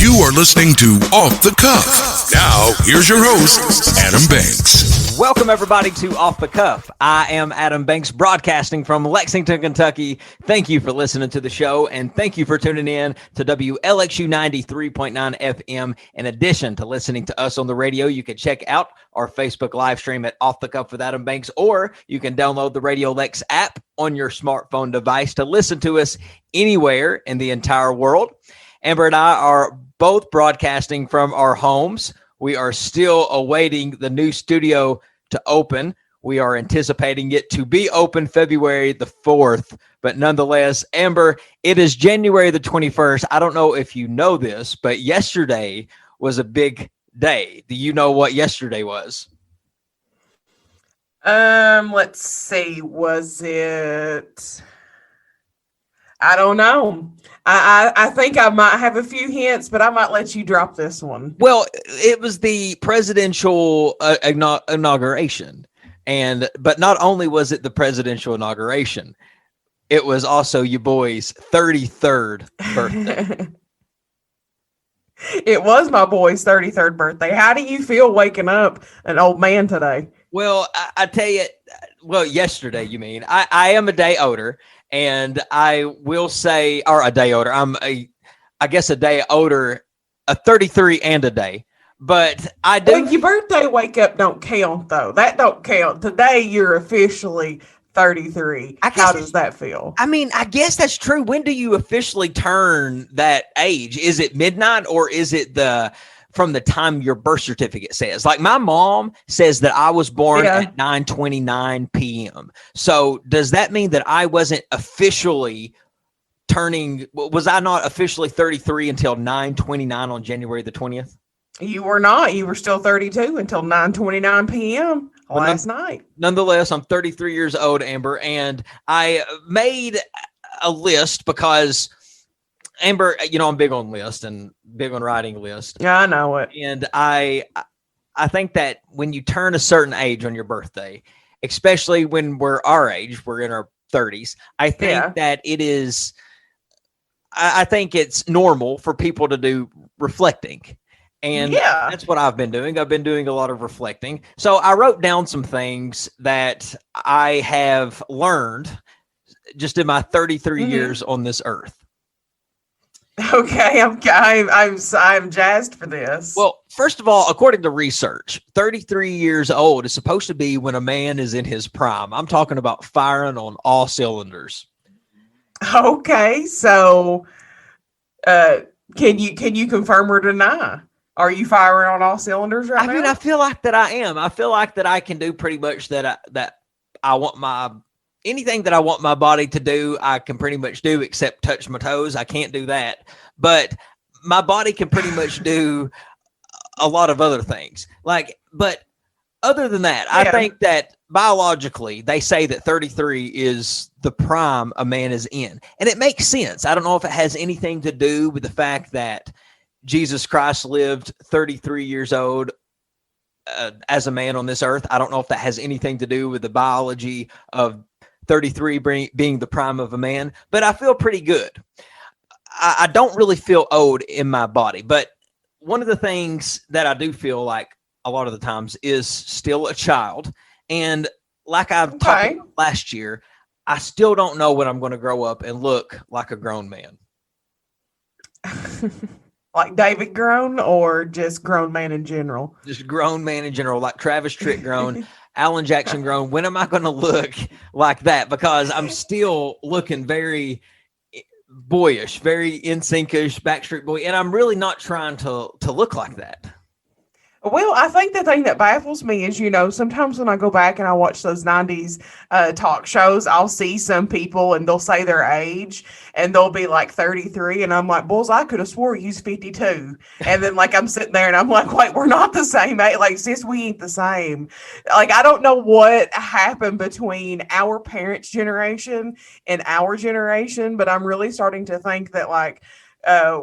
You are listening to Off the Cuff. Now, here's your host, Adam Banks. Welcome, everybody, to Off the Cuff. I am Adam Banks, broadcasting from Lexington, Kentucky. Thank you for listening to the show, and thank you for tuning in to WLXU 93.9 FM. In addition to listening to us on the radio, you can check out our Facebook live stream at Off the Cuff with Adam Banks, or you can download the Radio Lex app on your smartphone device to listen to us anywhere in the entire world. Amber and I are both broadcasting from our homes. We are still awaiting the new studio to open. We are anticipating it to be open February the 4th. But nonetheless, Amber, it is January the 21st. I don't know if you know this, but yesterday was a big day. Do you know what yesterday was? Let's see. Was it? I don't know. I think I might have a few hints, but I might let you drop this one. Well, it was the presidential inauguration. But not only was it the presidential inauguration, it was also your boy's 33rd birthday. It was my boy's 33rd birthday. How do you feel waking up an old man today? Well, I tell you, yesterday, you mean. I am a day older. And I will say, or a day older, I guess a day older, a 33 and a day. But I do. Well, your birthday wake up don't count, though. That don't count. Today, you're officially 33. How does that feel? I mean, I guess that's true. When do you officially turn that age? Is it midnight, or is it from the time your birth certificate says? Like, my mom says that I was born at 9:29 p.m. So does that mean that I wasn't officially was I not officially 33 until 9:29 on January the 20th? You were not. You were still 32 until 9:29 p.m. last night. Nonetheless, I'm 33 years old, Amber, and I made a list because Amber, I'm big on lists and big on writing lists. Yeah, I know it. And I think that when you turn a certain age on your birthday, especially when we're our age, we're in our 30s, I think that it is, I think it's normal for people to do reflecting. And that's what I've been doing. I've been doing a lot of reflecting. So I wrote down some things that I have learned just in my 33 years on this earth. Okay, I'm jazzed for this. Well, first of all, according to research, 33 years old is supposed to be when a man is in his prime. I'm talking about firing on all cylinders. Okay, so can you confirm or deny? Are you firing on all cylinders right now? I mean, I feel like that I am. I feel like that I can do pretty much that I want anything that I want my body to do, I can pretty much do except touch my toes. I can't do that. But my body can pretty much do a lot of other things. But other than that, I think that biologically, they say that 33 is the prime a man is in. And it makes sense. I don't know if it has anything to do with the fact that Jesus Christ lived 33 years old as a man on this earth. I don't know if that has anything to do with the biology of 33 being the prime of a man, but I feel pretty good. I don't really feel old in my body, but one of the things that I do feel like a lot of the times is still a child. And like I've talked about last year, I still don't know when I'm going to grow up and look like a grown man. Like David grown, or just grown man in general? Just grown man in general, like Travis Tritt grown, Alan Jackson grown. When am I going to look like that? Because I'm still looking very boyish, very NSYNC-ish, Backstreet Boy, and I'm really not trying to look like that. Well, I think the thing that baffles me is, sometimes when I go back and I watch those 90s talk shows, I'll see some people and they'll say their age and they'll be like 33. And I'm like, bulls, I could have swore he's 52. And then I'm sitting there and I'm like, wait, we're not the same age. Sis, we ain't the same. I don't know what happened between our parents' generation and our generation, but I'm really starting to think that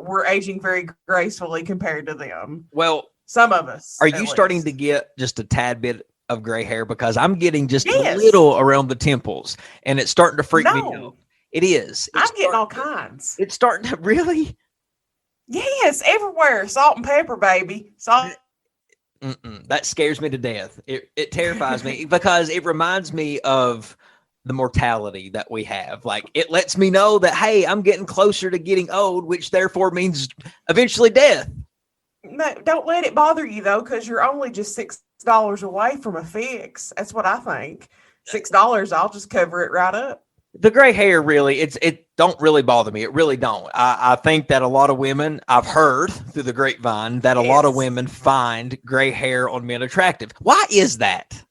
we're aging very gracefully compared to them. Well, some of us. Are you starting to get just a tad bit of gray hair? Because I'm getting just a little around the temples, and it's starting to freak me out. It is. I'm getting all kinds. It's starting to really. Yes, everywhere. Salt and pepper, baby. Salt. That scares me to death. It terrifies me because it reminds me of the mortality that we have. Like, it lets me know that, hey, I'm getting closer to getting old, which therefore means eventually death. No, don't let it bother you though, because you're only just $6 away from a fix. That's what I think. $6, I'll just cover it right up. The gray hair, really, it don't really bother me. It really don't. I think that a lot of women, I've heard through the grapevine that a lot of women find gray hair on men attractive. Why is that?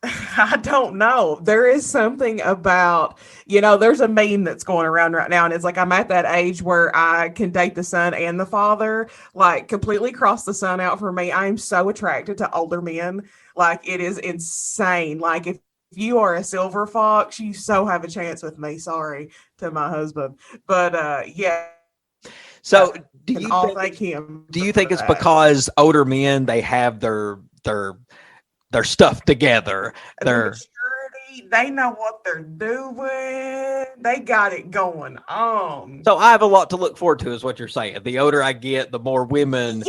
I don't know. There is something about, there's a meme that's going around right now, and it's like, I'm at that age where I can date the son and the father, like completely cross the sun out for me. I am so attracted to older men. Like, it is insane. Like, if you are a silver fox, you so have a chance with me. Sorry to my husband. But yeah. So do you think it's because older men, they have their stuff together? Their maturity, they know what they're doing. They got it going on. So I have a lot to look forward to, is what you're saying. The older I get, the more women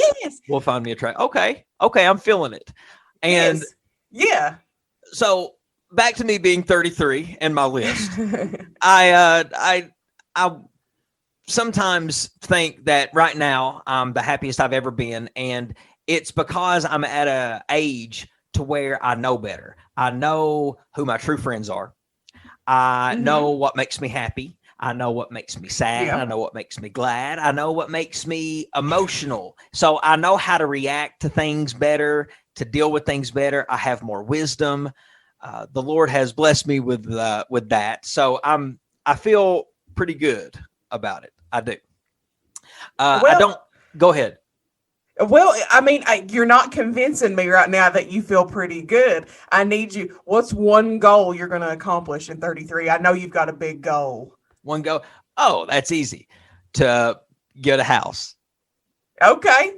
will find me attractive. Okay, I'm feeling it. And yeah. So back to me being 33 and my list. I sometimes think that right now I'm the happiest I've ever been, and it's because I'm at a age to where I know better. I know who my true friends are. I know what makes me happy. I know what makes me sad. I know what makes me glad. I know what makes me emotional. So I know how to react to things better, to deal with things better. I have more wisdom. The Lord has blessed me with that. So I feel pretty good about it. I do. I don't. Go ahead. Well, I mean, you're not convincing me right now that you feel pretty good. I need you. What's one goal you're going to accomplish in 33? I know you've got a big goal. One goal. Oh, that's easy. To get a house. Okay.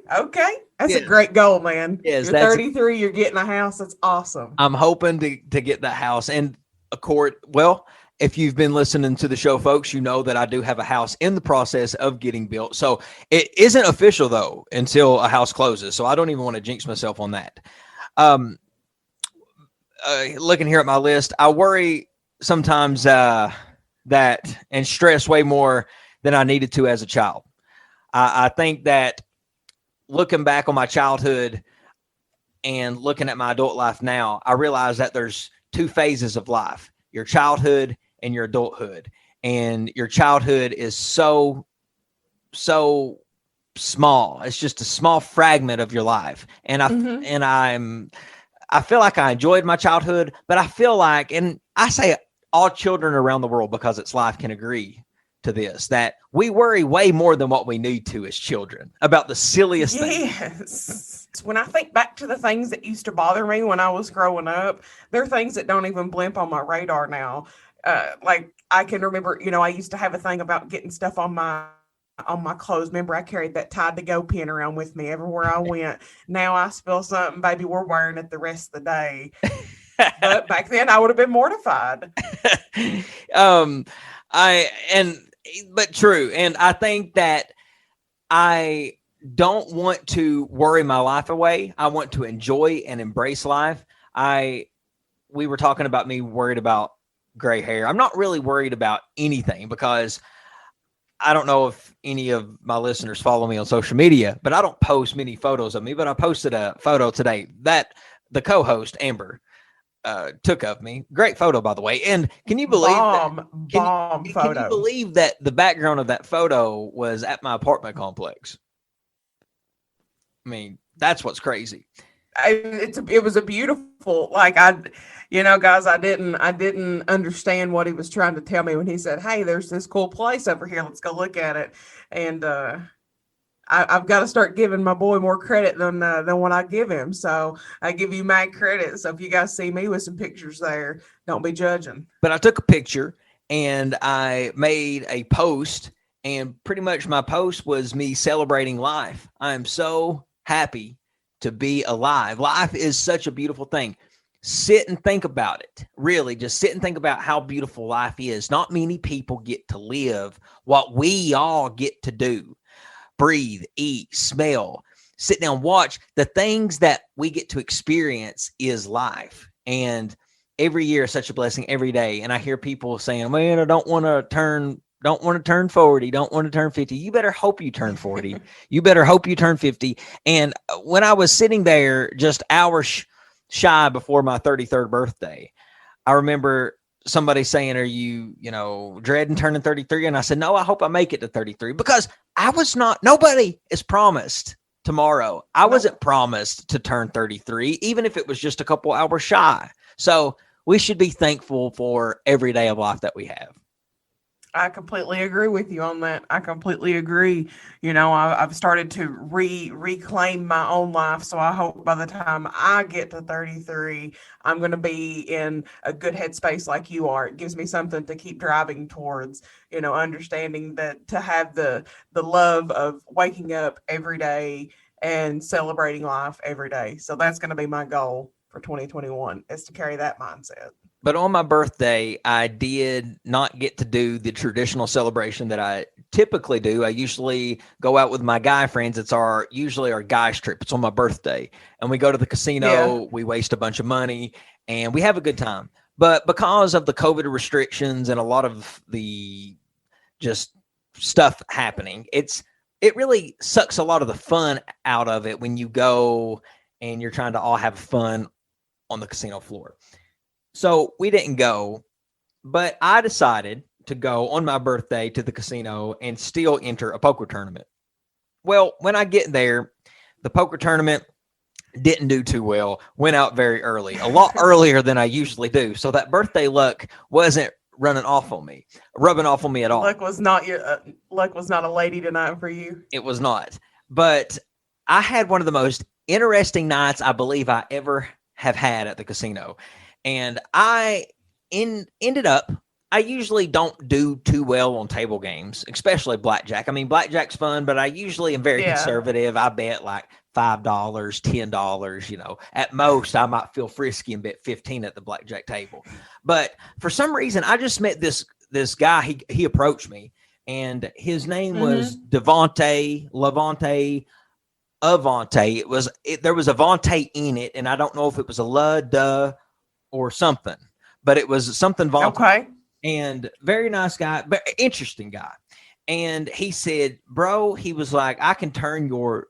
That's a great goal, man. Yes, you're 33, you're getting a house. That's awesome. I'm hoping to get that house. And a court. Well, if you've been listening to the show, folks, you know that I do have a house in the process of getting built. So it isn't official, though, until a house closes. So I don't even want to jinx myself on that. Looking here at my list, I worry sometimes that and stress way more than I needed to as a child. I think that looking back on my childhood and looking at my adult life now, I realize that there's two phases of life: your childhood and your adulthood. And your childhood is so small. It's just a small fragment of your life. And I feel like I enjoyed my childhood, but I feel like, and I say all children around the world, because it's life, can agree to this, that we worry way more than what we need to as children about the silliest things. Yes. When I think back to the things that used to bother me when I was growing up, there are things that don't even blimp on my radar now. Like, I can remember, I used to have a thing about getting stuff on my clothes. Remember, I carried that Tide to Go pen around with me everywhere I went. Now I spill something, baby, we're wearing it the rest of the day. But back then I would have been mortified. But true. And I think that I don't want to worry my life away. I want to enjoy and embrace life. We were talking about me worried about gray hair. I'm not really worried about anything, because I don't know if any of my listeners follow me on social media, but I don't post many photos of me. But I posted a photo today that the co-host Amber took of me. Great photo, by the way. And can you believe photo? Can you believe that the background of that photo was at my apartment complex? I mean, that's what's crazy. It was a beautiful, guys, I didn't understand what he was trying to tell me when he said, "Hey, there's this cool place over here. Let's go look at it." And I've got to start giving my boy more credit than what I give him. So I give you mad credit. So if you guys see me with some pictures there, don't be judging. But I took a picture and I made a post, and pretty much my post was me celebrating life. I am so happy to be alive. Life is such a beautiful thing. Sit and think about it. Really, just sit and think about how beautiful life is. Not many people get to live what we all get to do. breathe, eat, smell, sit down, watch. The things that we get to experience is life. And every year is such a blessing every day. And I hear people saying, man, I don't want to turn 40, don't want to turn 50. You better hope you turn 40. You better hope you turn 50. And when I was sitting there just hours shy before my 33rd birthday, I remember somebody saying, are you dreading turning 33? And I said, no, I hope I make it to 33, because nobody is promised tomorrow. I wasn't promised to turn 33, even if it was just a couple hours shy. So we should be thankful for every day of life that we have. I completely agree with you on that. I completely agree. I've started to reclaim my own life. So I hope by the time I get to 33, I'm going to be in a good headspace like you are. It gives me something to keep driving towards, understanding that to have the love of waking up every day and celebrating life every day. So that's going to be my goal for 2021, is to carry that mindset. But on my birthday, I did not get to do the traditional celebration that I typically do. I usually go out with my guy friends. It's usually our guys trip. It's on my birthday. And we go to the casino. Yeah. We waste a bunch of money and we have a good time. But because of the COVID restrictions and a lot of the just stuff happening, it really sucks a lot of the fun out of it when you go and you're trying to all have fun on the casino floor. So we didn't go, but I decided to go on my birthday to the casino and still enter a poker tournament. Well, when I get there, the poker tournament didn't do too well, went out very early, a lot earlier than I usually do. So that birthday luck wasn't rubbing off on me at all. Luck was not a lady tonight for you. It was not. But I had one of the most interesting nights I believe I ever have had at the casino. And I ended up, I usually don't do too well on table games, especially blackjack. I mean, blackjack's fun, but I usually am very conservative. I bet like $5, $10, at most I might feel frisky and bet 15 at the blackjack table. But for some reason, I just met this guy. He approached me, and his name was Levante. There was Avante in it, and I don't know if it was a duh or something, but it was something Vante. Okay. And very nice guy, but interesting guy. And he said, bro, he was like, I can turn your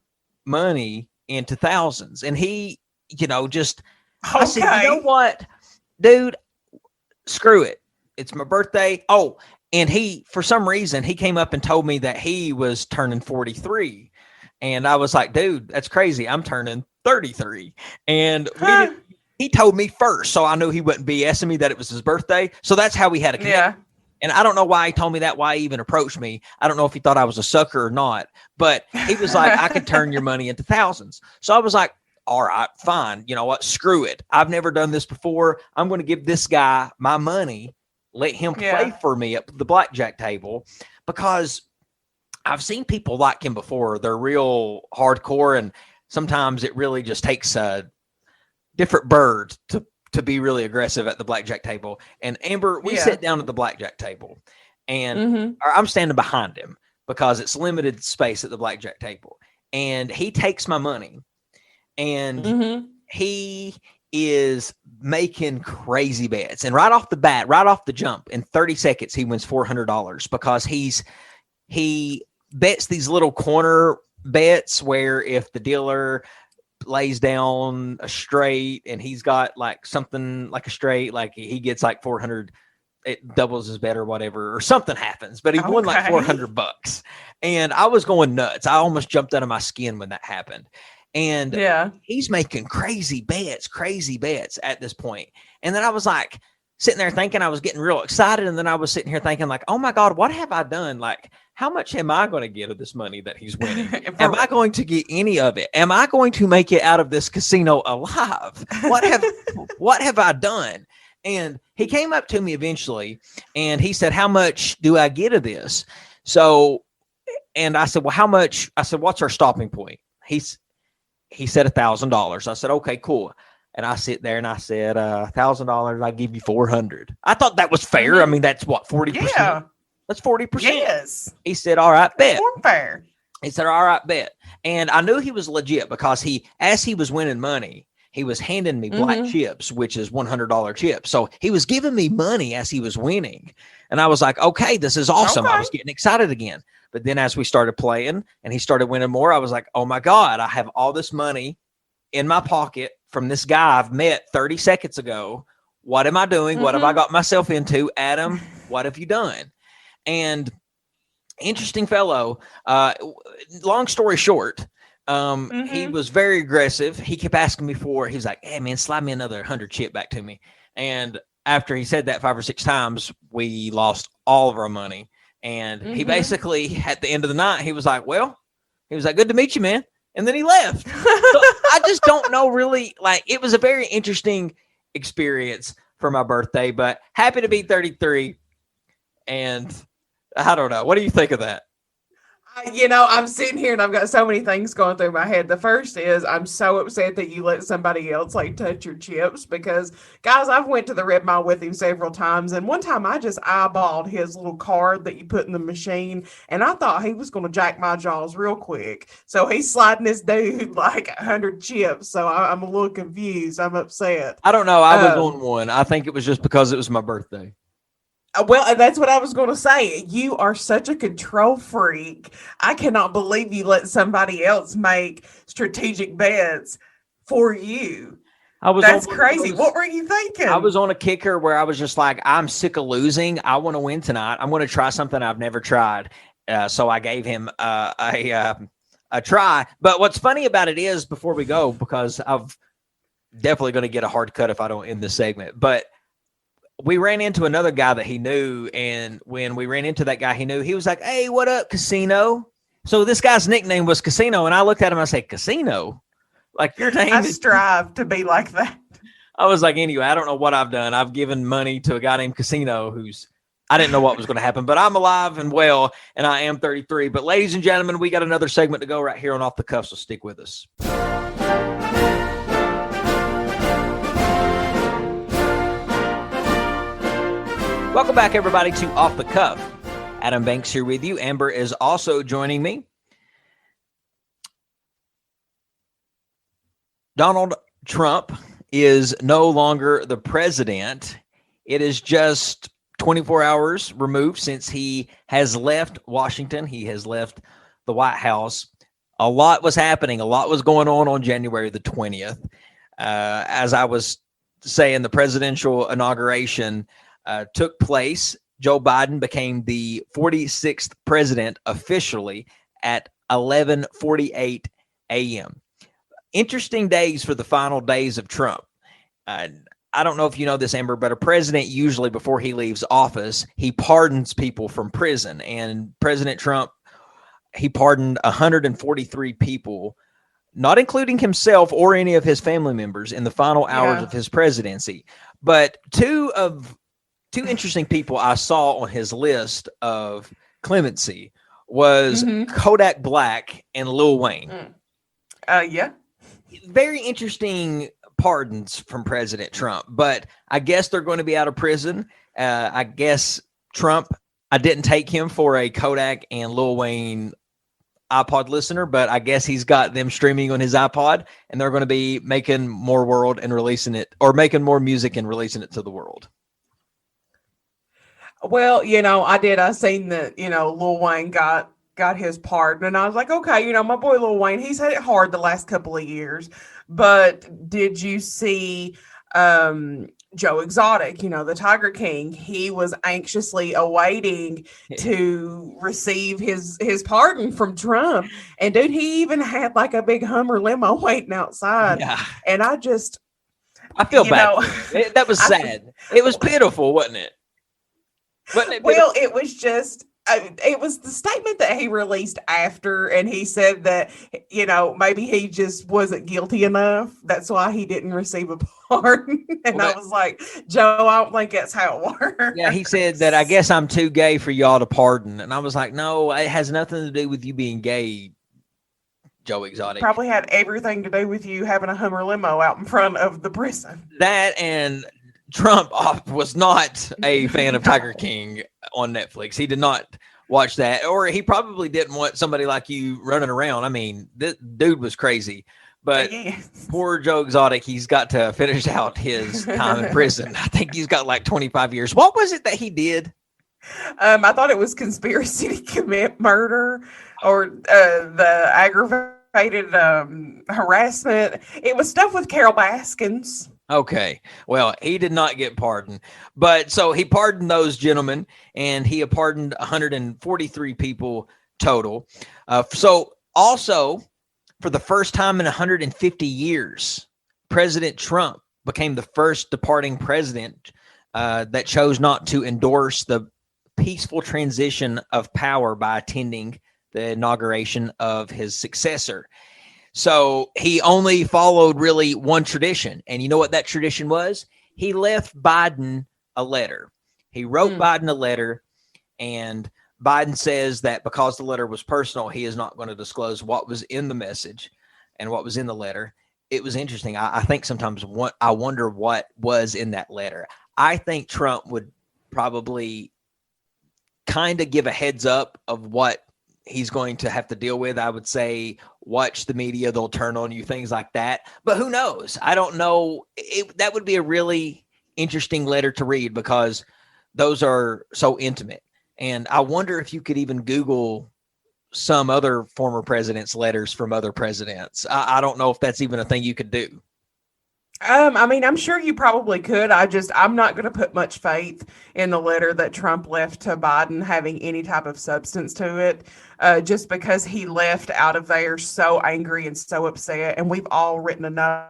money into thousands. And he, I said, you know what, dude, screw it. It's my birthday. Oh, and for some reason, he came up and told me that he was turning 43. And I was like, dude, that's crazy. I'm turning 33. And he told me first, so I knew he wouldn't BSing me that it was his birthday. So that's how we had a connection. Yeah. And I don't know why he told me that, why he even approached me. I don't know if he thought I was a sucker or not, but he was like, I can turn your money into thousands. So I was like, all right, fine. You know what? Screw it. I've never done this before. I'm going to give this guy my money, let him play for me at the blackjack table, because I've seen people like him before. They're real hardcore, and sometimes it really just takes a different bird to be really aggressive at the blackjack table. And Amber, we sat down at the blackjack table, and I'm standing behind him because it's limited space at the blackjack table. And he takes my money, and he is making crazy bets. And right off the jump, in 30 seconds, he wins $400 because he bets these little corner bets where if the dealer lays down a straight and he's got like something like a straight, like he gets like 400, it doubles his bet or whatever, or something happens, but he won like $400. And I was going nuts. I almost jumped out of my skin when that happened. And he's making crazy bets at this point. And then I was like sitting there thinking, I was getting real excited. And then I was sitting here thinking like, oh my God, what have I done? Like, how much am I going to get of this money that he's winning? Am I going to get any of it? Am I going to make it out of this casino alive? What have I done? And he came up to me eventually and he said, how much do I get of this? So, and I said, well, how much? I said, what's our stopping point? He said $1,000. I said, okay, cool. And I sit there and I said, $1,000, I give you 400. I thought that was fair. I mean, that's what, 40%? Yeah. That's 40%. Yes. He said, all right, bet. More fair. He said, all right, bet. And I knew he was legit because as he was winning money, he was handing me black chips, which is $100 chips. So he was giving me money as he was winning. And I was like, okay, this is awesome. Okay. I was getting excited again. But then as we started playing and he started winning more, I was like, oh my God, I have all this money in my pocket from this guy I've met 30 seconds ago. What am I doing? What have I got myself into? Adam, what have you done? And interesting fellow. Long story short, he was very aggressive. He kept asking me he was like, hey man, slide me another 100 chip back to me. And after he said that 5 or 6 times, we lost all of our money. And he basically, at the end of the night, he was like, good to meet you, man. And then he left. So I just don't know really, like, it was a very interesting experience for my birthday, but happy to be 33. And I don't know. What do you think of that? I'm sitting here and I've got so many things going through my head. The first is I'm so upset that you let somebody else like touch your chips because, guys, I've went to the Red Mile with him several times. And one time I just eyeballed his little card that you put in the machine. And I thought he was going to jack my jaws real quick. So he's sliding this dude like 100 chips. So I'm a little confused. I'm upset. I don't know. I was on one. I think it was just because it was my birthday. Well, that's what I was going to say. You are such a control freak. I cannot believe you let somebody else make strategic bets for you. That's crazy. What were you thinking? I was on a kicker where I was just like, I'm sick of losing. I want to win tonight. I'm going to try something I've never tried. So I gave him a try. But what's funny about it is, before we go, because I'm definitely going to get a hard cut if I don't end this segment, but we ran into another guy that he knew, and when we ran into that guy he knew, he was like, hey, what up, Casino? So this guy's nickname was Casino, and I looked at him and I said, Casino? Like, your name? I strive to be like that. I was like, anyway, I don't know what I've done. I've given money to a guy named Casino I didn't know what was going to happen, but I'm alive and well, and I am 33. But ladies and gentlemen, we got another segment to go right here on Off the Cuff, so stick with us. Welcome back, everybody, to Off the Cuff. Adam Banks here with you. Amber is also joining me. Donald Trump is no longer the president. It is just 24 hours removed since he has left Washington. He has left the White House. A lot was happening. A lot was going on January the 20th. As I was saying, the presidential inauguration took place. Joe Biden became the 46th president officially at 11:48 a.m. Interesting days for the final days of Trump. I don't know if you know this, Amber, but a president usually, before he leaves office, he pardons people from prison. And President Trump, he pardoned 143 people, not including himself or any of his family members, in the final hours of his presidency. But two interesting people I saw on his list of clemency was Kodak Black and Lil Wayne. Yeah. Very interesting pardons from President Trump, but I guess they're going to be out of prison. I guess Trump, I didn't take him for a Kodak and Lil Wayne iPod listener, but I guess he's got them streaming on his iPod, and they're going to be making more world and releasing it, or making more music and releasing it to the world. Well, I seen that, Lil Wayne got his pardon, and I was like, okay, my boy Lil Wayne, he's had it hard the last couple of years. But did you see Joe Exotic, the Tiger King? He was anxiously awaiting to receive his pardon from Trump. And dude, he even had like a big Hummer limo waiting outside. Yeah. And I feel bad. That was sad. It was pitiful, wasn't it? Well, it was just, it was the statement that he released after, and he said that, maybe he just wasn't guilty enough. That's why he didn't receive a pardon. And I was like, Joe, I don't think that's how it works. Yeah, he said that, I guess I'm too gay for y'all to pardon. And I was like, no, it has nothing to do with you being gay, Joe Exotic. Probably had everything to do with you having a Hummer limo out in front of the prison. That, and Trump was not a fan of Tiger King on Netflix. He did not watch that. Or he probably didn't want somebody like you running around. I mean, this dude was crazy. But poor Joe Exotic, he's got to finish out his time in prison. I think he's got like 25 years. What was it that he did? I thought it was conspiracy to commit murder or the aggravated harassment. It was stuff with Carol Baskins. Okay. Well, he did not get pardoned. But so he pardoned those gentlemen, and he pardoned 143 people total. So also, for the first time in 150 years, President Trump became the first departing president that chose not to endorse the peaceful transition of power by attending the inauguration of his successor. So he only followed really one tradition. And you know what that tradition was? He left Biden a letter. He wrote Biden a letter, and Biden says that because the letter was personal, he is not going to disclose what was in the message and what was in the letter. It was interesting. I think sometimes I wonder what was in that letter. I think Trump would probably kind of give a heads up of what he's going to have to deal with. I would say, watch the media, they'll turn on you, things like that. But who knows? I don't know. That would be a really interesting letter to read because those are so intimate. And I wonder if you could even Google some other former president's letters from other presidents. I don't know if that's even a thing you could do. I mean, I'm sure you probably could. I'm not going to put much faith in the letter that Trump left to Biden having any type of substance to it, just because he left out of there so angry and so upset. And we've all written a note.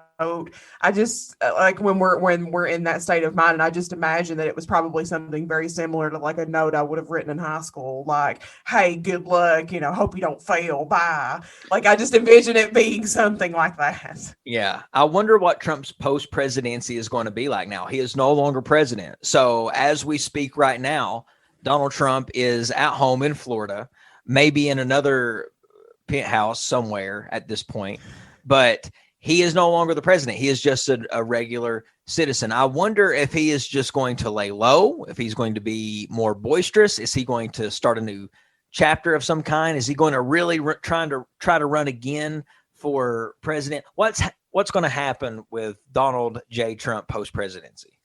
I just like when we're in that state of mind, and I just imagine that it was probably something very similar to like a note I would have written in high school, like, "Hey, good luck, hope you don't fail, bye." Like I just envision it being something like that. Yeah, I wonder what Trump's post-presidency is going to be like now. He is no longer president. So as we speak right now, Donald Trump is at home in Florida, maybe in another penthouse somewhere at this point, but he is no longer the president. He is just a regular citizen. I wonder if he is just going to lay low, if he's going to be more boisterous. Is he going to start a new chapter of some kind? Is he going to really try to run again for president? What's going to happen with Donald J. Trump post-presidency?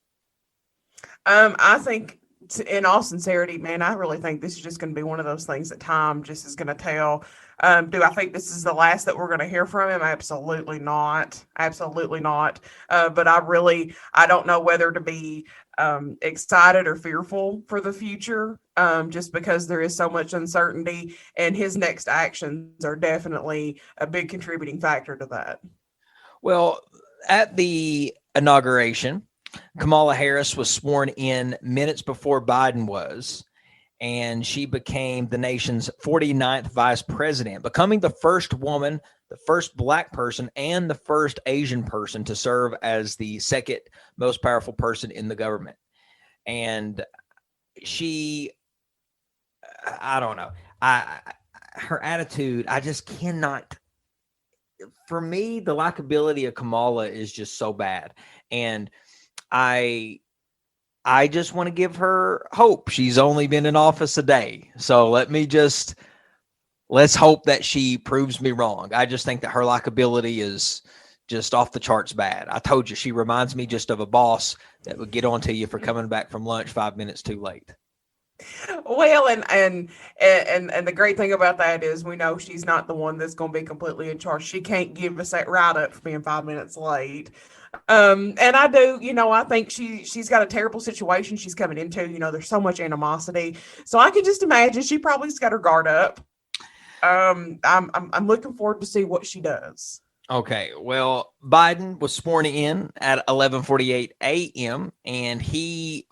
I think, in all sincerity, man, I really think this is just going to be one of those things that time just is going to tell. Do I think this is the last that we're going to hear from him? Absolutely not. Absolutely not. But I don't know whether to be excited or fearful for the future, just because there is so much uncertainty, and his next actions are definitely a big contributing factor to that. Well, at the inauguration, Kamala Harris was sworn in minutes before Biden was, and she became the nation's 49th vice president, becoming the first woman, the first Black person, and the first Asian person to serve as the second most powerful person in the government. And I don't know. Her attitude, I just cannot. For me, the likability of Kamala is just so bad. And I just want to give her hope. She's only been in office a day. So let's hope that she proves me wrong. I just think that her likability is just off the charts bad. I told you, she reminds me just of a boss that would get on to you for coming back from lunch 5 minutes too late. Well, and the great thing about that is we know she's not the one that's going to be completely in charge. She can't give us that write up for being 5 minutes late. And I do, I think she's got a terrible situation she's coming into. There's so much animosity. So I could just imagine she probably's got her guard up. I'm looking forward to see what she does. Okay, well, Biden was sworn in at 11:48 a.m. and he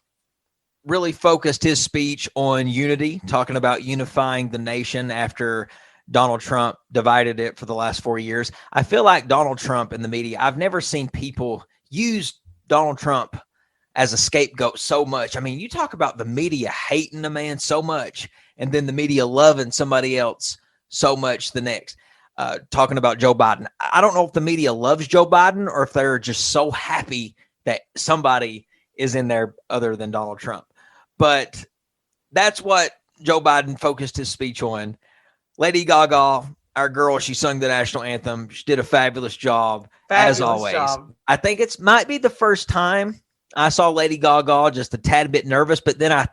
really focused his speech on unity, talking about unifying the nation after Donald Trump divided it for the last 4 years. I feel like Donald Trump and the media, I've never seen people use Donald Trump as a scapegoat so much. I mean, you talk about the media hating the man so much, and then the media loving somebody else so much the next. Talking about Joe Biden. I don't know if the media loves Joe Biden or if they're just so happy that somebody is in there other than Donald Trump. But that's what Joe Biden focused his speech on. Lady Gaga, our girl, she sung the national anthem. She did a fabulous job, as always. I think might be the first time I saw Lady Gaga just a tad bit nervous, but then I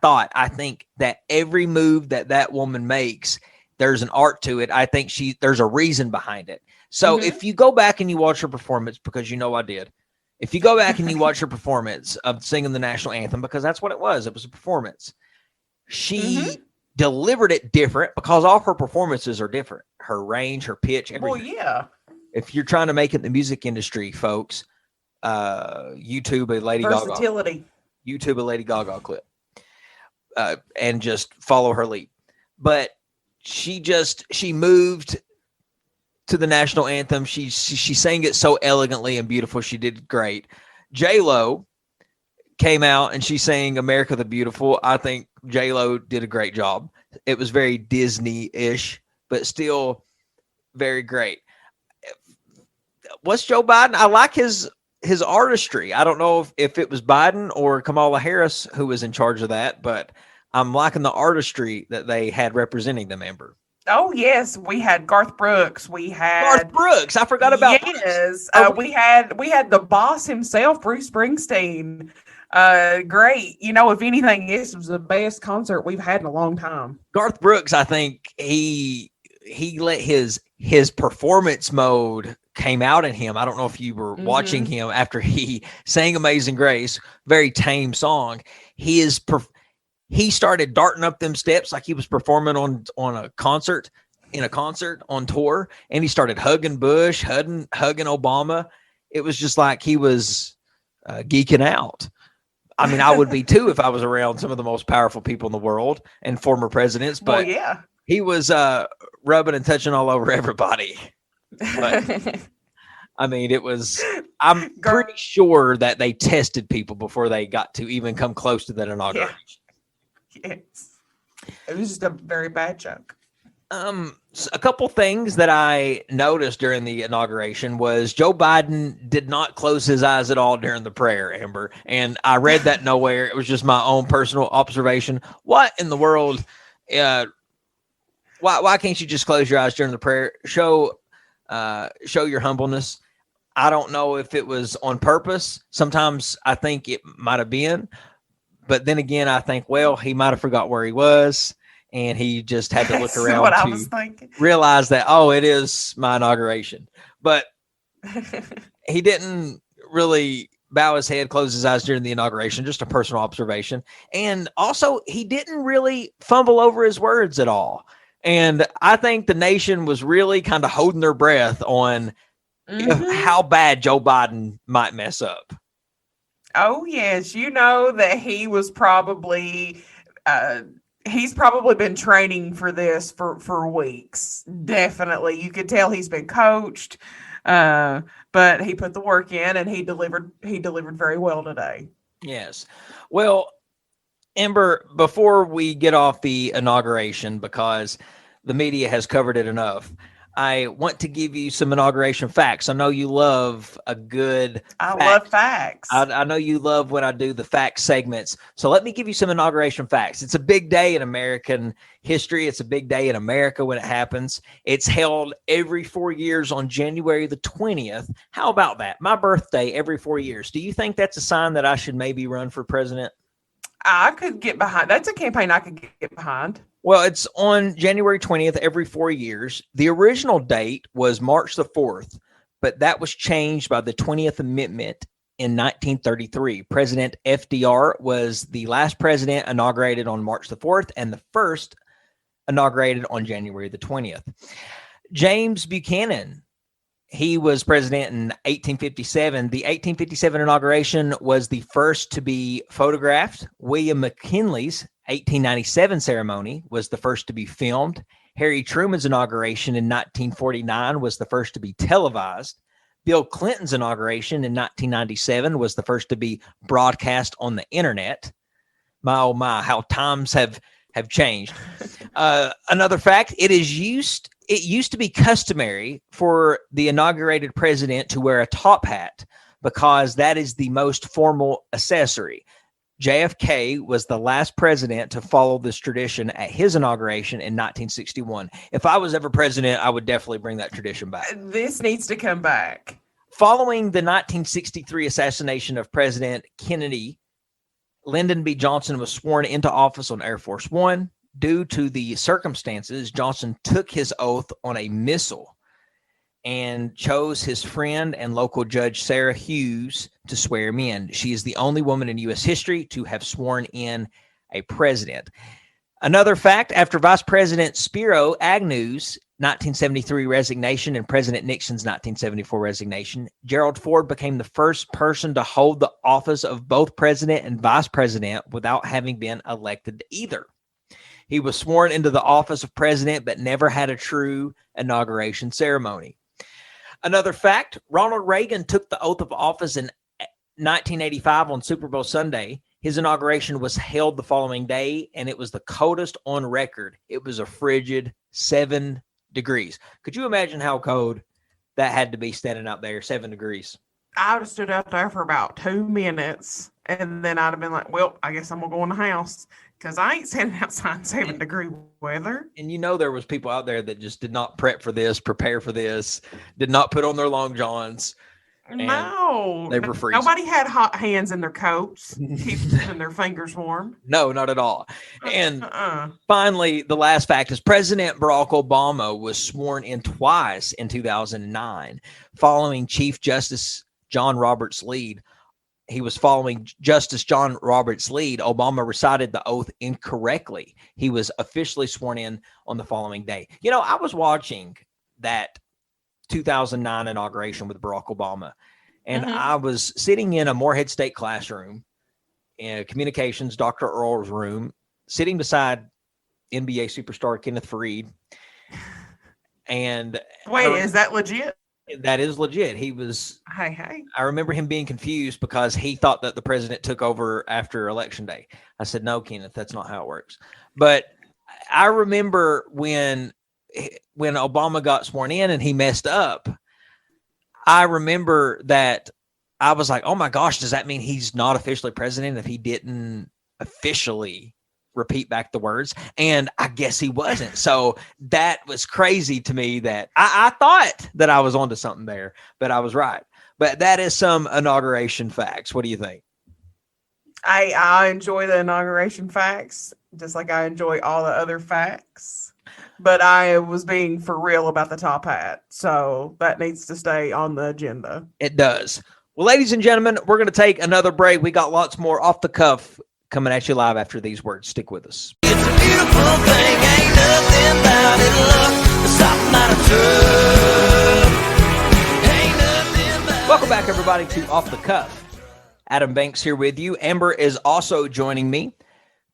think that every move that woman makes, there's an art to it. I think there's a reason behind it. So if you go back and you watch her performance, because I did, if you go back and you watch her performance of singing the national anthem, because that's what it was a performance, she delivered it different because all her performances are different. Her range, her pitch, everything. Well, yeah. If you're trying to make it in the music industry, folks, YouTube a Lady Versatility. Gaga. YouTube a Lady Gaga clip. And just follow her lead. But she moved to the national anthem. She sang it so elegantly and beautiful. She did great. J-Lo came out and she sang America the Beautiful. I think J-Lo did a great job. It was very Disney-ish, but still very great. What's Joe Biden? I like his artistry. I don't know if it was Biden or Kamala Harris who was in charge of that, but I'm liking the artistry that they had representing them, Amber. Oh, yes. We had Garth Brooks. Garth Brooks. I forgot about Yes. We had the boss himself, Bruce Springsteen. Great. If anything, this was the best concert we've had in a long time. Garth Brooks, I think he let his performance mode came out in him. I don't know if you were watching him after he sang Amazing Grace, very tame song. He started darting up them steps like he was performing on a concert, on tour, and he started hugging Bush, hugging Obama. It was just like he was geeking out. I mean, I would be too if I was around some of the most powerful people in the world and former presidents. But yeah, he was rubbing and touching all over everybody. But I mean, I'm pretty sure that they tested people before they got to even come close to that inauguration. Yeah. Yes. It was just a very bad joke. A couple things that I noticed during the inauguration was Joe Biden did not close his eyes at all during the prayer, Amber. And I read that nowhere. It was just my own personal observation. What in the world? Why can't you just close your eyes during the prayer? Show your humbleness. I don't know if it was on purpose. Sometimes I think it might have been. But then again, I think, he might have forgot where he was. And he just had to look around to realize that, it is my inauguration. But he didn't really bow his head, close his eyes during the inauguration, just a personal observation. And also, he didn't really fumble over his words at all. And I think the nation was really kind of holding their breath on how bad Joe Biden might mess up. Oh, yes. That he was probably... he's probably been training for this for weeks. Definitely. You could tell he's been coached, but he put the work in and he delivered very well today. Yes. Well, Amber, before we get off the inauguration, because the media has covered it enough, I want to give you some inauguration facts. I know you love a good fact. Love facts. I know you love when I do the fact segments. So let me give you some inauguration facts. It's a big day in American history. It's a big day in America when it happens. It's held every 4 years on January the 20th. How about that? My birthday every 4 years. Do you think that's a sign that I should maybe run for president? I could get behind. That's a campaign I could get behind. Well, it's on January 20th every 4 years. The original date was March the 4th, but that was changed by the 20th Amendment in 1933. President FDR was the last president inaugurated on March the 4th and the first inaugurated on January the 20th. James Buchanan, he was president in 1857. The 1857 inauguration was the first to be photographed. William McKinley's 1897 ceremony was the first to be filmed. Harry Truman's inauguration in 1949 was the first to be televised. Bill Clinton's inauguration in 1997 was the first to be broadcast on the internet. My, oh my, how times have changed. Another fact, it used to be customary for the inaugurated president to wear a top hat because that is the most formal accessory. JFK was the last president to follow this tradition at his inauguration in 1961. If I was ever president, I would definitely bring that tradition back. This needs to come back. Following the 1963 assassination of President Kennedy, Lyndon B. Johnson was sworn into office on Air Force One. Due to the circumstances, Johnson took his oath on a missile and chose his friend and local judge, Sarah Hughes, to swear him in. She is the only woman in U.S. history to have sworn in a president. Another fact, after Vice President Spiro Agnew's 1973 resignation and President Nixon's 1974 resignation, Gerald Ford became the first person to hold the office of both president and vice president without having been elected to either. He was sworn into the office of president, but never had a true inauguration ceremony. Another fact, Ronald Reagan took the oath of office in 1985 on Super Bowl Sunday. His inauguration was held the following day, and it was the coldest on record. It was a frigid 7 degrees. Could you imagine how cold that had to be standing out there, 7 degrees? I would have stood out there for about 2 minutes, and then I'd have been like, well, I guess I'm going to go in the house because I ain't standing outside in 7-degree weather. And you know there was people out there that just did not prepare for this, did not put on their long johns. No. They were freezing. Nobody had hot hands in their coats, keeping their fingers warm. No, not at all. And finally, the last fact is President Barack Obama was sworn in twice in 2009, following Chief Justice John Roberts' lead. He was following Justice John Roberts' lead. Obama recited the oath incorrectly. He was officially sworn in on the following day. You know, I was watching that 2009 inauguration with Barack Obama, and I was sitting in a Morehead State classroom in communications, Dr. Earl's room, sitting beside NBA superstar Kenneth Faried. And wait, is that legit? That is legit. He was. Hey. I remember him being confused because he thought that the president took over after Election Day. I said, no, Kenneth, that's not how it works. But I remember when Obama got sworn in and he messed up, I remember that I was like, oh my gosh, does that mean he's not officially president if he didn't officially repeat back the words? And I guess he wasn't. So that was crazy to me that I thought that I was onto something there, but I was right. But that is some inauguration facts. What do you think? I enjoy the inauguration facts, just like I enjoy all the other facts. But I was being for real about the top hat. So that needs to stay on the agenda. It does. Well, ladies and gentlemen, we're going to take another break. We got lots more off the cuff coming at you live after these words. Stick with us. It's a beautiful thing, ain't nothing about it. Look, stop not a truck. Ain't nothing about Welcome back, everybody, to Off the Cuff. Adam Banks here with you. Amber is also joining me.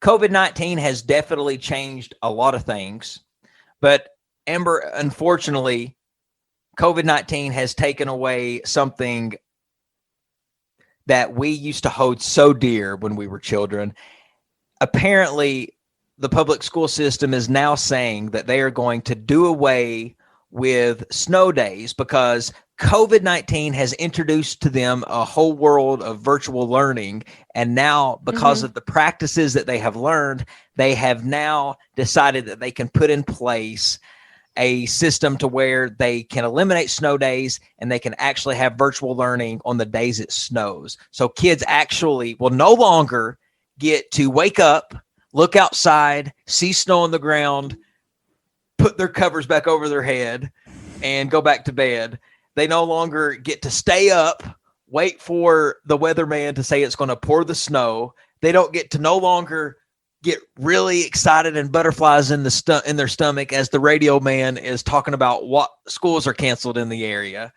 COVID-19 has definitely changed a lot of things. But Amber, unfortunately, COVID-19 has taken away something that we used to hold so dear when we were children. Apparently, the public school system is now saying that they are going to do away with snow days because COVID-19 has introduced to them a whole world of virtual learning. And now, because of the practices that they have learned, they have now decided that they can put in place a system to where they can eliminate snow days and they can actually have virtual learning on the days it snows. So kids actually will no longer get to wake up, look outside, see snow on the ground, put their covers back over their head, and go back to bed. They no longer get to stay up, wait for the weatherman to say it's going to pour the snow. They don't get to no longer get really excited and butterflies in their stomach as the radio man is talking about what schools are canceled in the area.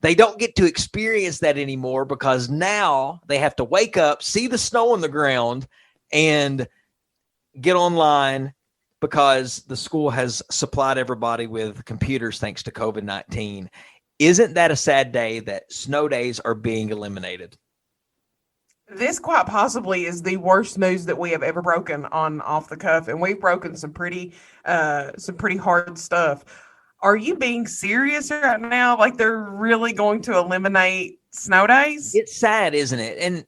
They don't get to experience that anymore because now they have to wake up, see the snow on the ground, and get online because the school has supplied everybody with computers thanks to COVID-19. Isn't that a sad day that snow days are being eliminated? This quite possibly is the worst news that we have ever broken on Off the Cuff, and we've broken some pretty hard stuff. Are you being serious right now? Like they're really going to eliminate snow days? It's sad, isn't it? And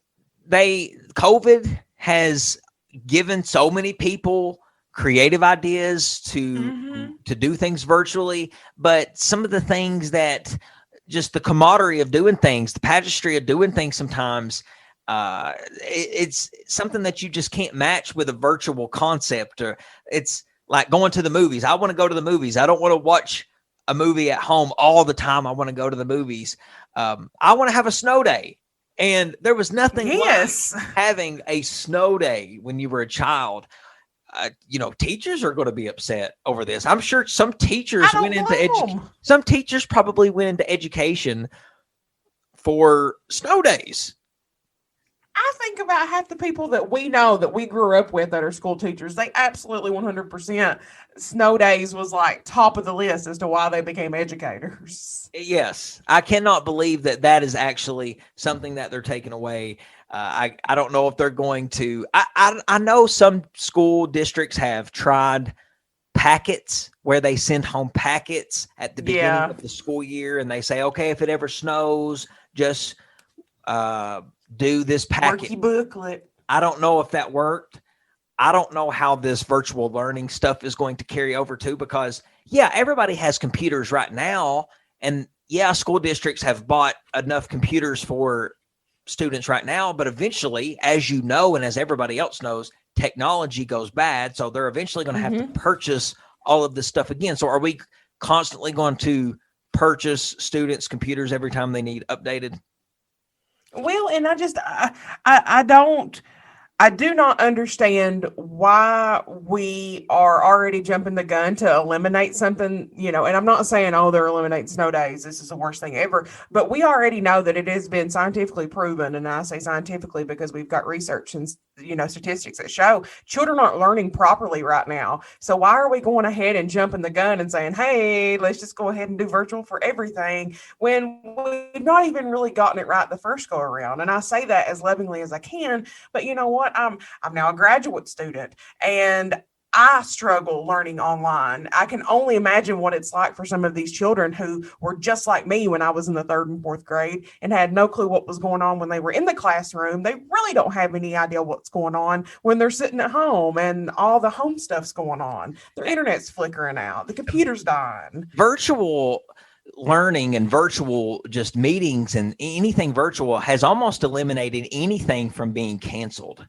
COVID has given so many people creative ideas to do things virtually, but some of the things that just the camaraderie of doing things, the pageantry of doing things sometimes, it's something that you just can't match with a virtual concept. Or it's like going to the movies. I want to go to the movies. I don't want to watch a movie at home all the time. I want to go to the movies. I want to have a snow day. And there was nothing like having a snow day when you were a child. Teachers are going to be upset over this. I'm sure some teachers some teachers probably went into education for snow days. I think about half the people that we know that we grew up with that are school teachers. They absolutely 100% snow days was like top of the list as to why they became educators. Yes. I cannot believe that is actually something that they're taking away. I don't know if they're going to. I know some school districts have tried packets where they send home packets at the beginning of the school year, and they say, okay, if it ever snows, just do this packet. Worky booklet. I don't know if that worked. I don't know how this virtual learning stuff is going to carry over too, because everybody has computers right now, and school districts have bought enough computers for students right now, but eventually, as you know, and as everybody else knows, technology goes bad. So they're eventually going to have to purchase all of this stuff again. So are we constantly going to purchase students' computers every time they need updated? Well, and I do not understand why we are already jumping the gun to eliminate something, and I'm not saying, they're eliminating snow days. This is the worst thing ever. But we already know that it has been scientifically proven. And I say scientifically because we've got research and, statistics that show children aren't learning properly right now. So why are we going ahead and jumping the gun and saying, hey, let's just go ahead and do virtual for everything when we've not even really gotten it right the first go around? And I say that as lovingly as I can, but you know what? I'm now a graduate student, and I struggle learning online. I can only imagine what it's like for some of these children who were just like me when I was in the 3rd and 4th grade and had no clue what was going on when they were in the classroom. They really don't have any idea what's going on when they're sitting at home and all the home stuff's going on. Their internet's flickering out. The computer's dying. Virtual learning and virtual just meetings and anything virtual has almost eliminated anything from being canceled.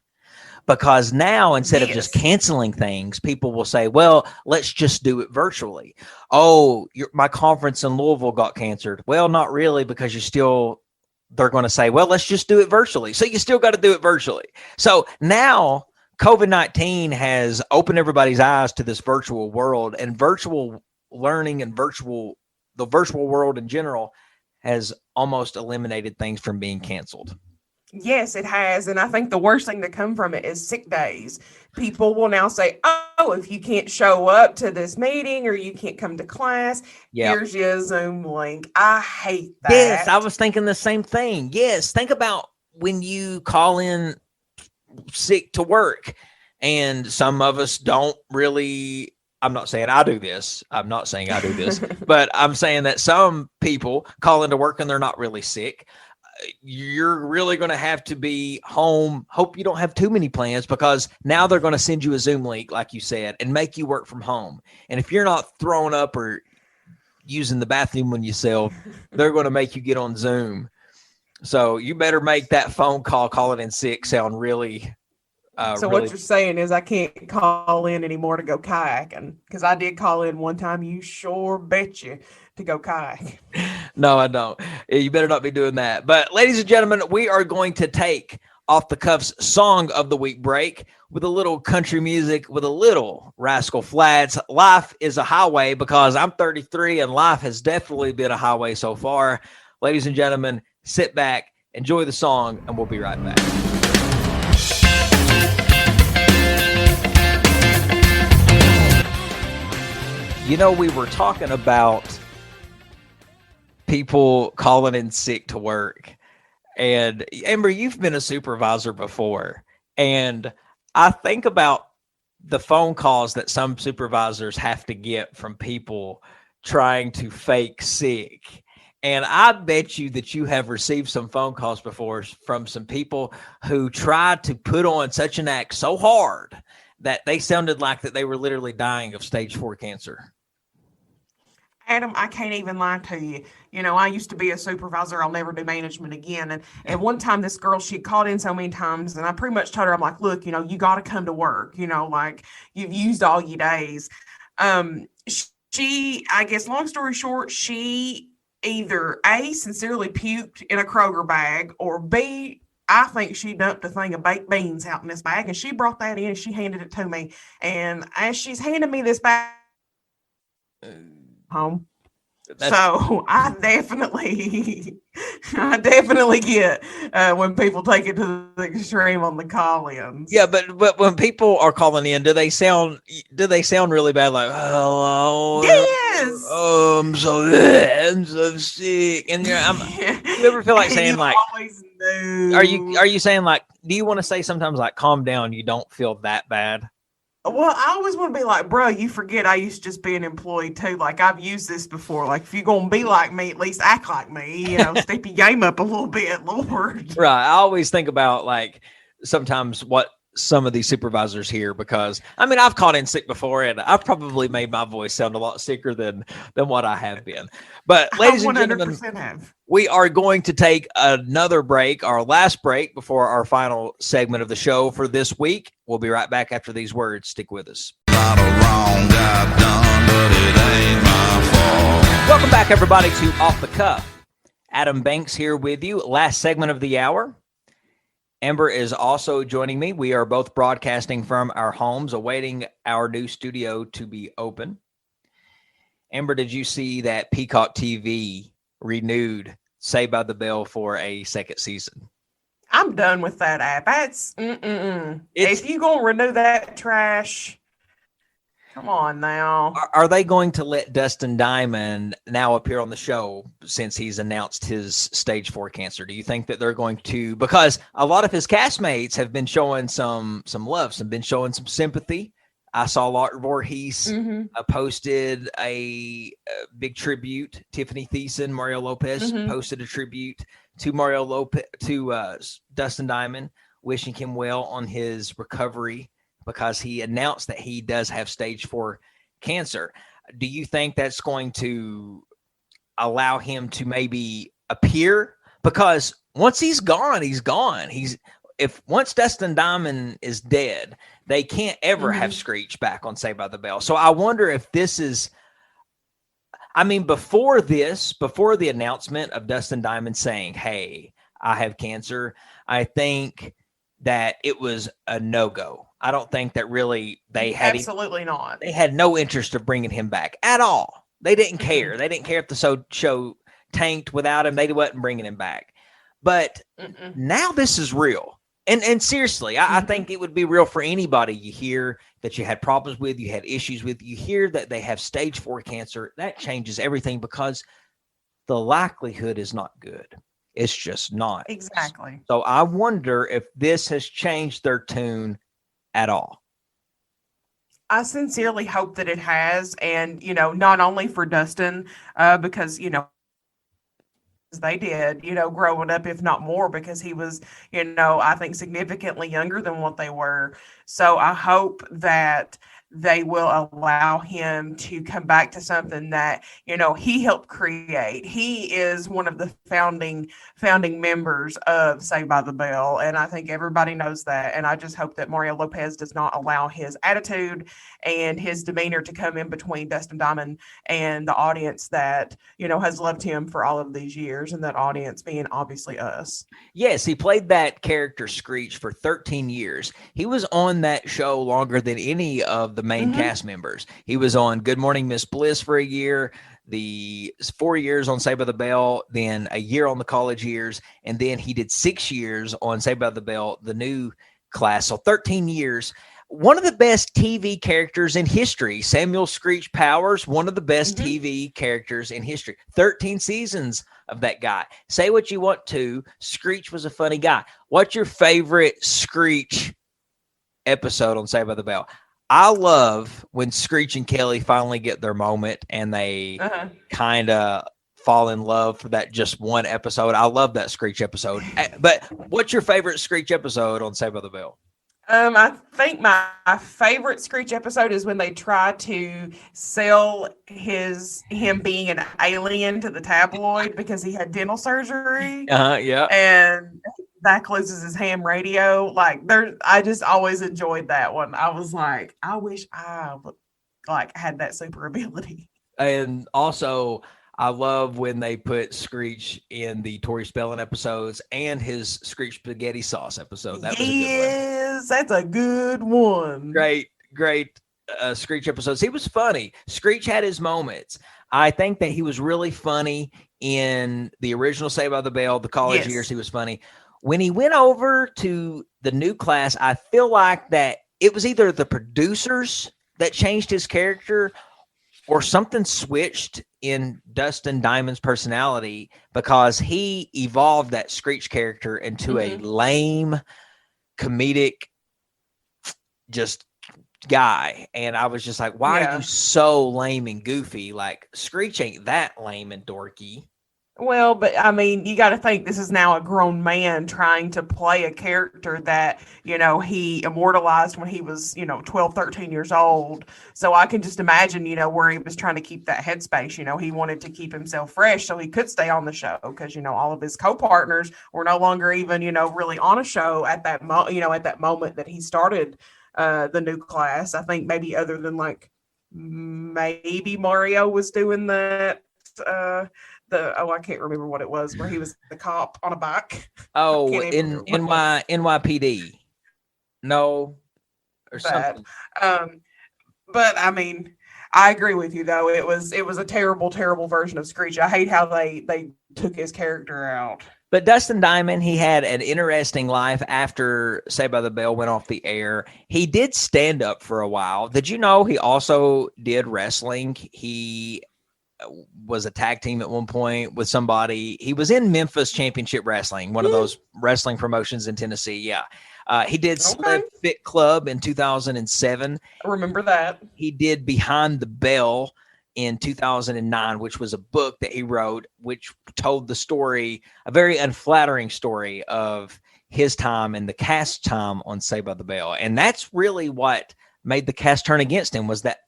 Because now, instead of just canceling things, people will say, well, let's just do it virtually. Oh, my conference in Louisville got canceled. Well, not really, because they're going to say, well, let's just do it virtually. So you still got to do it virtually. So now COVID-19 has opened everybody's eyes to this virtual world, and virtual learning and the virtual world in general has almost eliminated things from being canceled. Yes, it has. And I think the worst thing to come from it is sick days. People will now say, if you can't show up to this meeting or you can't come to class, here's your Zoom link. I hate that. Yes, I was thinking the same thing. Yes, think about when you call in sick to work, and some of us don't really. I'm not saying I do this. But I'm saying that some people call into work and they're not really sick. You're really going to have to be home. Hope you don't have too many plans, because now they're going to send you a Zoom link, like you said, and make you work from home. And if you're not throwing up or using the bathroom when yourself, they're going to make you get on Zoom. So you better make that phone call, calling in sick, sound really. What you're saying is I can't call in anymore to go kayaking, because I did call in one time. You sure bet you to go kayak. No, I don't. You better not be doing that. But ladies and gentlemen, we are going to take Off the Cuff's Song of the Week break with a little country music, with a little Rascal Flatts. Life is a highway, because I'm 33 and life has definitely been a highway so far. Ladies and gentlemen, sit back, enjoy the song, and we'll be right back. We were talking about people calling in sick to work. And Amber, you've been a supervisor before. And I think about the phone calls that some supervisors have to get from people trying to fake sick. And I bet you that you have received some phone calls before from some people who tried to put on such an act so hard that they sounded like that they were literally dying of stage 4 cancer. Adam, I can't even lie to you. You know, I used to be a supervisor. I'll never do management again. And one time this girl, she called in so many times, and I pretty much told her, I'm like, look, you know, you got to come to work. You know, like, you've used all your days. She, I guess, long story short, she either A, sincerely puked in a Kroger bag, or B, I think she dumped a thing of baked beans out in this bag, and she brought that in and she handed it to me. And as she's handing me this bag home, so I definitely get when people take it to the extreme on the call-ins. Yeah, but when people are calling in, do they sound really bad? Like, hello, yes, I'm so sick, and you ever feel like saying like, are you saying like, do you want to say sometimes like, calm down, you don't feel that bad? Well, I always want to be like, bro, you forget I used to just be an employee too. Like, I've used this before. Like, if you're going to be like me, at least act like me. You know, step your game up a little bit, Lord. Right. I always think about, like, sometimes what some of these supervisors hear, because, I mean, I've called in sick before, and I've probably made my voice sound a lot sicker than what I have been. But, ladies and gentlemen, we are going to take another break, our last break before our final segment of the show for this week. We'll be right back after these words. Stick with us. Not a wrong I've done, but it ain't my fault. Welcome back, everybody, to Off the Cuff. Adam Banks here with you. Last segment of the hour. Amber is also joining me. We are both broadcasting from our homes, awaiting our new studio to be open. Amber, did you see that Peacock TV renewed Saved by the Bell for a second season? I'm done with that app. That's if you gonna renew that trash, come on now. Are they going to let Dustin Diamond now appear on the show since he's announced his stage 4 cancer? Do you think that they're going to, because a lot of his castmates have been showing some love, been showing some sympathy. I saw Lart Voorhees posted a big tribute. Tiffany Thiessen, Mario Lopez posted a tribute to Dustin Diamond, wishing him well on his recovery, because he announced that he does have stage 4 cancer. Do you think that's going to allow him to maybe appear? Because once he's gone, he's gone. Once Dustin Diamond is dead, they can't ever have Screech back on Saved by the Bell. So I wonder if this is, I mean, before the announcement of Dustin Diamond saying, hey, I have cancer, I think that it was a no-go. I don't think that really they had absolutely not. They had no interest of bringing him back at all. They didn't care. They didn't care if the show tanked without him. They wasn't bringing him back. But now this is real. And seriously, I think it would be real for anybody you hear that you had problems with, you had issues with, you hear that they have stage 4 cancer. That changes everything, because the likelihood is not good. It's just not. Exactly. So I wonder if this has changed their tune at all. I sincerely hope that it has. And, you know, not only for Dustin, because, you know, they did, you know, growing up, if not more, because he was, you know, I think significantly younger than what they were. So I hope that they will allow him to come back to something that, you know, he helped create. He is one of the founding members of Saved by the Bell, and I think everybody knows that. And I just hope that Mario Lopez does not allow his attitude and his demeanor to come in between Dustin Diamond and the audience that, you know, has loved him for all of these years, and that audience being obviously us. Yes, he played that character Screech for 13 years. He was on that show longer than any of the main cast members. He was on Good Morning Miss Bliss for a year, the 4 years on Saved by the Bell, then a year on the college years, and then he did 6 years on Saved by the Bell, the new class. So 13 years. One of the best TV characters in history, Samuel Screech Powers, one of the best TV characters in history. 13 seasons of that guy. Say what you want to, Screech was a funny guy. What's your favorite Screech episode on Saved by the Bell? I love when Screech and Kelly finally get their moment and they kind of fall in love for that just one episode. I love that Screech episode. But what's your favorite Screech episode on Saved by the Bell? I think my favorite Screech episode is when they try to sell him being an alien to the tabloid because he had dental surgery. Yeah. And Zach loses his ham radio. Like I just always enjoyed that one. I was like, I wish I had that super ability. And also, I love when they put Screech in the Tori Spelling episodes and his Screech spaghetti sauce episode. That was a good one. Yes, that's a good one. Great Screech episodes. He was funny. Screech had his moments. I think that he was really funny in the original Saved by the Bell, the college years. He was funny. When he went over to the new class, I feel like that it was either the producers that changed his character or something switched in Dustin Diamond's personality, because he evolved that Screech character into a lame, comedic, just guy. And I was just like, why are you so lame and goofy? Like, Screech ain't that lame and dorky. Well, but I mean, you got to think this is now a grown man trying to play a character that, he immortalized when he was, 12, 13 years old. So I can just imagine, where he was trying to keep that headspace. He wanted to keep himself fresh so he could stay on the show because, all of his co-partners were no longer even, really on a show at that moment that he started the new class. I think maybe other than maybe Mario was doing that. I can't remember what it was, where he was the cop on a bike. Oh, in NYPD. No, or something. But I mean, I agree with you though. It was a terrible, terrible version of Screech. I hate how they took his character out. But Dustin Diamond, he had an interesting life after Saved by the Bell went off the air. He did stand up for a while. Did you know he also did wrestling? He was a tag team at one point with somebody. He was in Memphis Championship Wrestling, one of those wrestling promotions in Tennessee. Yeah. He did Slim Fit Club in 2007. I remember that. He did Behind the Bell in 2009, which was a book that he wrote, which told the story, a very unflattering story of his time and the cast time on Saved by the Bell. And that's really what made the cast turn against him, was that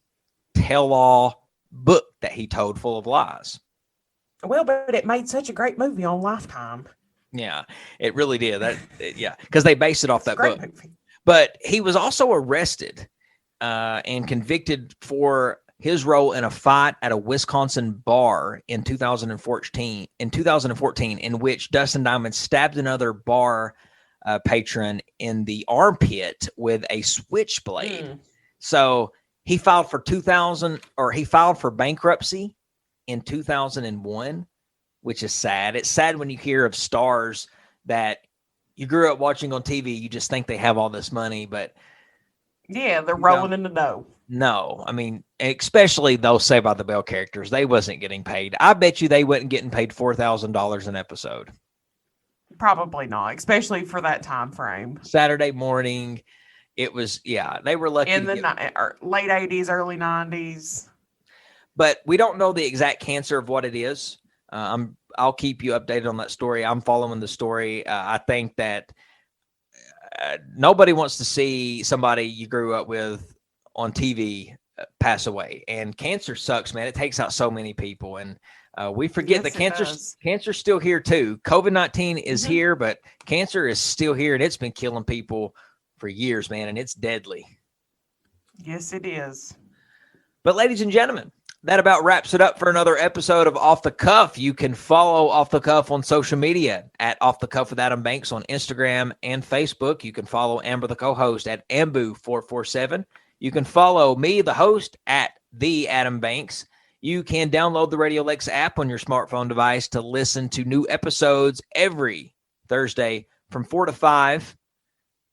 tell-all book that he told full of lies. Well, but it made such a great movie on Lifetime. Yeah, it really did. Because they based it off that book. Movie. But he was also arrested and convicted for his role in a fight at a Wisconsin bar in 2014, in which Dustin Diamond stabbed another bar patron in the armpit with a switchblade. So he filed for bankruptcy in 2001, which is sad. It's sad when you hear of stars that you grew up watching on TV. You just think they have all this money, but yeah, they're rolling in the dough. No, I mean, especially those Saved by the Bell characters, they wasn't getting paid. I bet you they wasn't getting paid $4,000 an episode. Probably not, especially for that time frame. Saturday morning, it was, they were lucky in the late 80s, early 90s. But we don't know the exact cancer of what it is. I'll keep you updated on that story. I'm following the story. I think that nobody wants to see somebody you grew up with on TV pass away. And cancer sucks, man. It takes out so many people. And we forget that cancer's still here too. COVID-19 is here, but cancer is still here, and it's been killing people for years, man, and it's deadly. Yes, it is. But ladies and gentlemen, that about wraps it up for another episode of Off the Cuff. You can follow Off the Cuff on social media at Off the Cuff with Adam Banks on Instagram and Facebook. You can follow Amber, the co-host, at Ambu447. You can follow me, the host, at The Adam Banks. You can download the Radio Lex app on your smartphone device to listen to new episodes every Thursday from 4 to 5.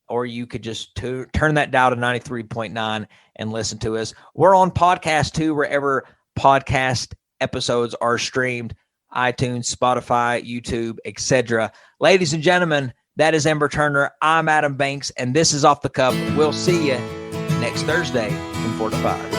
Or you could just turn that dial to 93.9 and listen to us. We're on podcast too, wherever podcast episodes are streamed: iTunes, Spotify, YouTube, etc. Ladies and gentlemen, that is Amber Turner. I'm Adam Banks, and this is Off the Cuff. We'll see you next Thursday from 4 to 5.